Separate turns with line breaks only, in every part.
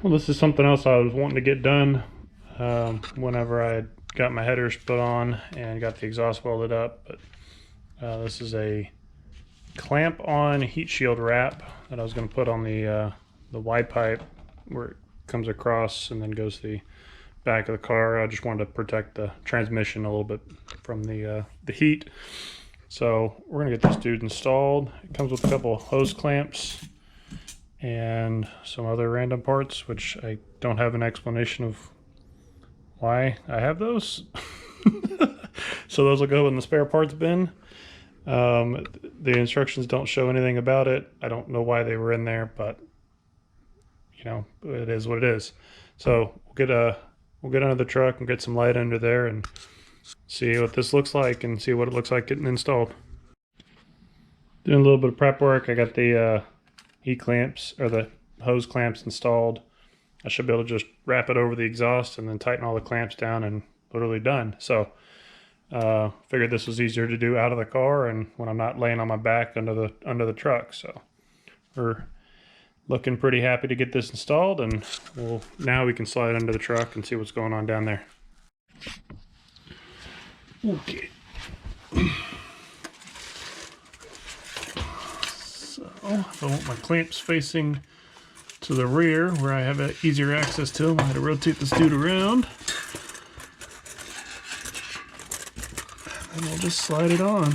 Well, this is something else I was wanting to get done whenever I got my headers put on and got the exhaust welded up. But this is a clamp-on heat shield wrap that I was going to put on the Y pipe where it comes across and then goes to the back of the car. I just wanted to protect the transmission a little bit from the heat. So we're gonna get this dude installed. It comes with a couple hose clamps and some other random parts, which I don't have an explanation of why I have those. So those will go in the spare parts bin. The instructions don't show anything about it. I don't know why they were in there, but you know, it is what it is. So we'll get under the truck and get some light under there and see what this looks like and see what it looks like getting installed. Doing a little bit of prep work. I got the E-clamps or the hose clamps installed. I should be able to just wrap it over the exhaust and then tighten all the clamps down and literally done. So figured this was easier to do out of the car and when I'm not laying on my back under the truck. So we're looking pretty happy to get this installed, and now we can slide under the truck and see what's going on down there. Okay. So if I want my clamps facing to the rear where I have easier access to them, I had to rotate this dude around. And we'll just slide it on.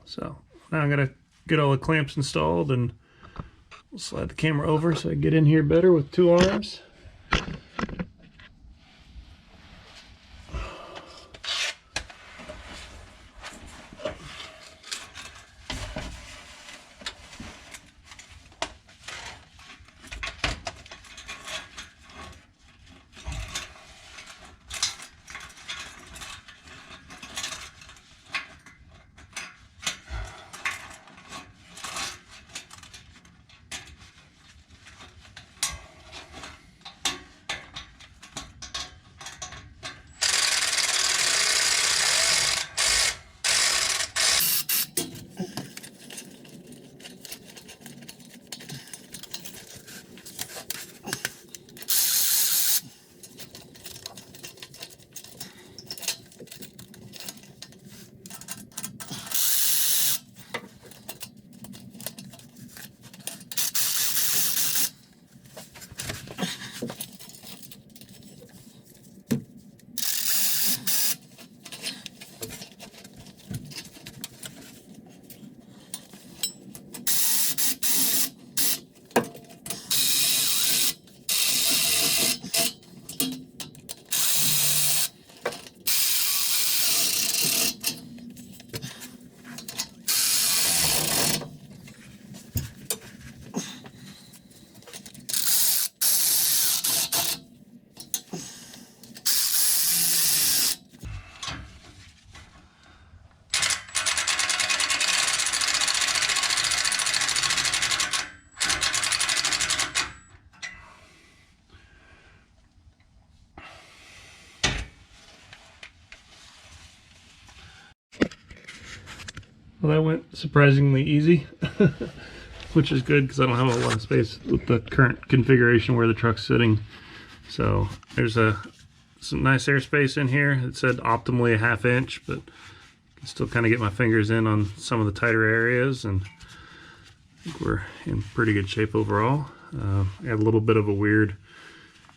So now I'm gonna get all the clamps installed and we'll slide the camera over so I can get in here better with two arms. Well, that went surprisingly easy, which is good because I don't have a lot of space with the current configuration where the truck's sitting. So there's some nice airspace in here. It said optimally a ½ inch, but I can still kind of get my fingers in on some of the tighter areas, and I think we're in pretty good shape overall. I got a little bit of a weird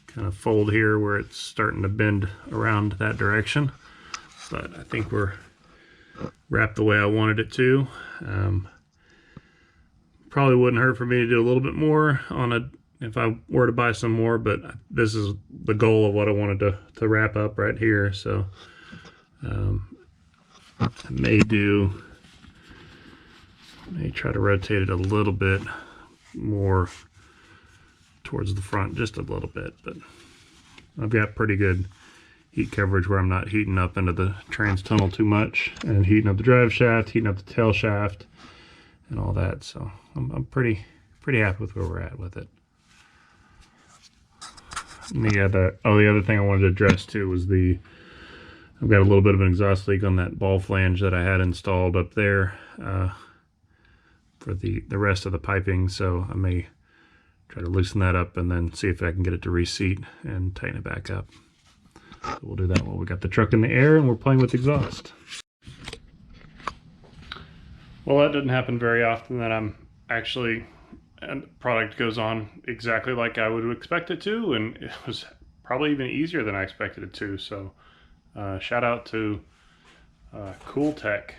kind of fold here where it's starting to bend around that direction, but I think we're wrapped the way I wanted it to. Probably wouldn't hurt for me to do a little bit more on if I were to buy some more, but this is the goal of what I wanted to wrap up right here. So I may try to rotate it a little bit more towards the front, just a little bit, but I've got pretty good heat coverage where I'm not heating up into the trans tunnel too much and heating up the drive shaft, heating up the tail shaft and all that. So I'm pretty happy with where we're at with it. And the other thing I wanted to address too was I've got a little bit of an exhaust leak on that ball flange that I had installed up there for the rest of the piping, so I may try to loosen that up and then see if I can get it to reseat and tighten it back up. So we'll do that while we got the truck in the air and we're playing with exhaust. Well, that doesn't happen very often that I'm actually, and the product goes on exactly like I would expect it to, and it was probably even easier than I expected it to. So shout out to Cool It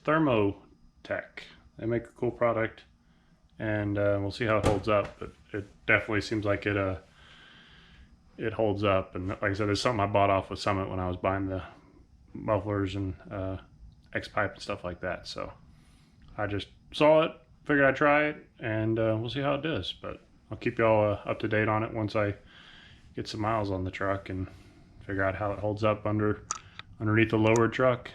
Thermotech. They make a cool product, and we'll see how it holds up, but it definitely seems like it holds up. And like I said, there's something I bought off with Summit when I was buying the mufflers and X-pipe and stuff like that. So I just saw it, figured I'd try it, and we'll see how it does. But I'll keep y'all up to date on it once I get some miles on the truck and figure out how it holds up underneath the lower truck.